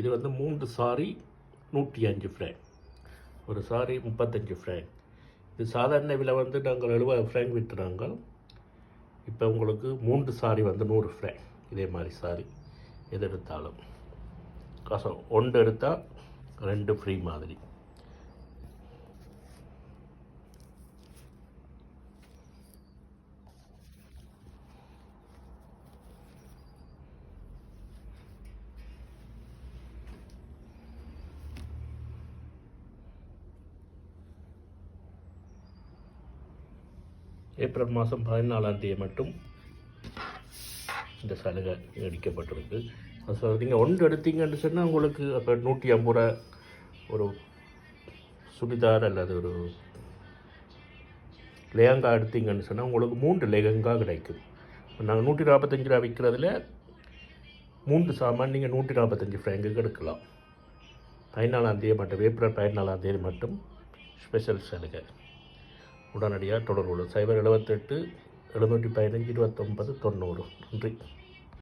இது வந்து 3 sorry 105 Frank, ஒரு சாரி 35 ஃப்ராங்க். இது சாதாரண விலை வந்து நாங்கள் 70 ஃப்ராங்க் விட்டுறாங்க. இப்போ உங்களுக்கு 3 சாரி வந்து 100 ஃப்ராங்க். இதே மாதிரி சாரி எது எடுத்தாலும் காசு 1 எடுத்தால் 2 ஃப்ரீ மாதிரி. ஏப்ரல் மாதம் 14ஆம் தேதி மட்டும் இந்த சலுகை நீடிக்கப்பட்டிருக்கு. அது நீங்கள் 1 எடுத்தீங்கன்னு சொன்னால் உங்களுக்கு அப்போ 150 ரூபா ஒரு சுடிதார் அல்லது ஒரு லெஹங்கா எடுத்தீங்கன்னு சொன்னால் உங்களுக்கு 3 லெஹங்கா கிடைக்கும். நாங்கள் 145 ரூபா விற்கிறதுல 3 சாமான் நீங்கள் 145 ஃப்ராங்குக்கு எடுக்கலாம். 14ஆம் தேதி மட்டும், ஏப்ரல் 14ஆம் தேதி மட்டும் ஸ்பெஷல் சலுகை. உடனடியாக தொடர்பு 078 715 29 90. நன்றி.